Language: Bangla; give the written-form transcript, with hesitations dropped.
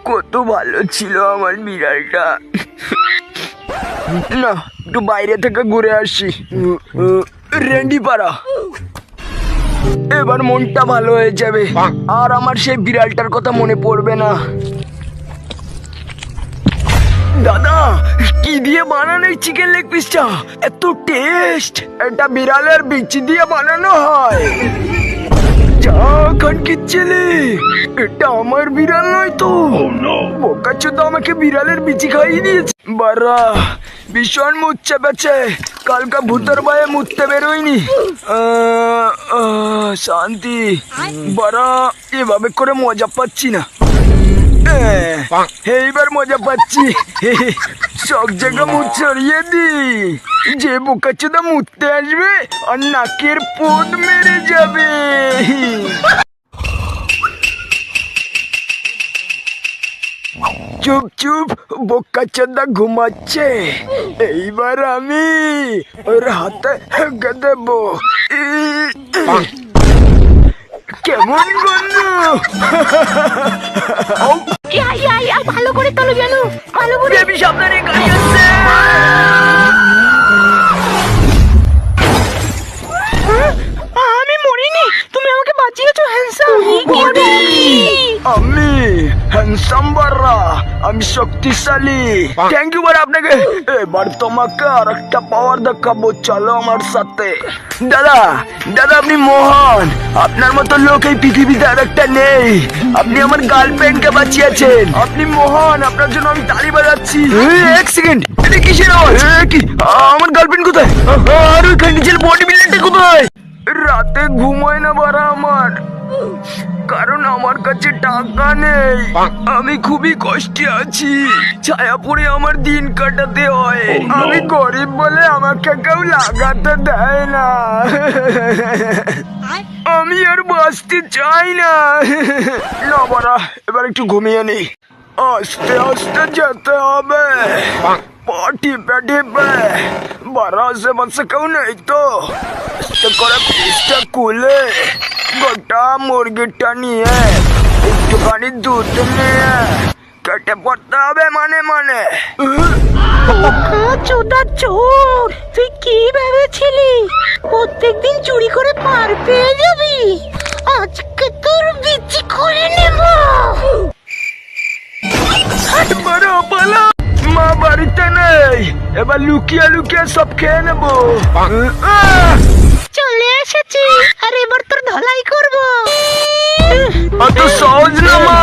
কত ভালো ছিল আমার বিড়ালটা। না, একটু বাইরে থেকে ঘুরে আসি। রেন্ডি পাড়া, এবার মনটা ভালো হয়ে যাবে আর আমার সেই বিড়ালটার কথা মনে পড়বে না। দাদা, কি দিয়ে বানানো এই চিকেন লেগ পিসটা? এত টেস্ট! এটা বিড়ালের বিচি দিয়ে বানানো হয়। যা খানকির ছেলে, এটা আমার বিড়াল নয় তো। বোকাচোদা আমাকে বিড়ালের বিচি খাইয়ে দিয়েছে। বারা ভীষণ মুখ চেপেছে, কালকা ভূতের ভয়ে মুততে বেরোয়নি। শান্তি। বারা এভাবে করে মজা পাচ্ছি না। এইবার মজা পাচ্ছি। সব জায়গা মুখ ছড়িয়ে দি, যে বোকাচোদা মুততে আসবে আর নাকের পোদ মেরে যাবে। চুপ চুপ, বোকাচোদা ঘুমাচ্ছে। এইবার আমি ওর হাতে হেগে দেব। কেমন গন্ধ! ভালো করে তোলো জানো, ভালো করে। বেবি সাবধানে, গাড়ি আসছে। আমি মরিনি, তুমি আমাকে বাঁচিয়েছো হ্যান্ডসাম। আমি হ্যান্ডসাম বাররা, আমি শক্তিশালী। থ্যাংক ইউ বারা আপনাকে। এবার তোমাকে আর একটা পাওয়ার দেখাবো, চলো আমার সাথে। দাদা দাদা, আপনি মহান। আপনার মতো লোক এই পৃথিবীতে আর একটা নেই। আপনি আমার গার্লফ্রেন্ডকে বাঁচিয়েছেন। আপনি মহান, আপনার জন্য আমি তালি বাজাচ্ছি। এক সেকেন্ড, এটা কিসের আওয়াজ? কি আমার গার্লফ্রেন্ড কোথায়? আর ওই খান্ডিজের বডি বিল্ডারটা কোথায়? রাতে ঘুমায় না বারা আমার, কারণ আমার কাছে টাকা নেই। আমি খুবই কষ্টে আছি, ছায়া পড়ে আমার দিন কাটাতে হয়। আমি গরিব বলে আমাকে কেউ লাগাতে দেয় না। আমি আর বাঁচতে চাই না। না বাড়া, এবার একটু ঘুমিয়ে নি। আস্তে আস্তে যেতে হবে, পা টিপে টিপে। বাড়া আশেপাশে কেউ নেই তো? আস্তে করে পিসটা খুলে গোটা মুরগিটা নিয়ে একটুখানি দুধ নিয়ে কেটে পড়তে হবে মানে মানে। চোদা চোর, তুই কি ভেবেছিলি প্রত্যেকদিন চুরি করে পার পেয়ে যাবি? আজকে তোর বিচি খুলে নেব। বাড়া পালা, মা বাড়িতে নেই। এবার লুকিয়ে লুকিয়ে সব খেয়ে নেবো। চলে এসেছি, আর এবার তোর ধলাই করবো। অত সহজ না মা।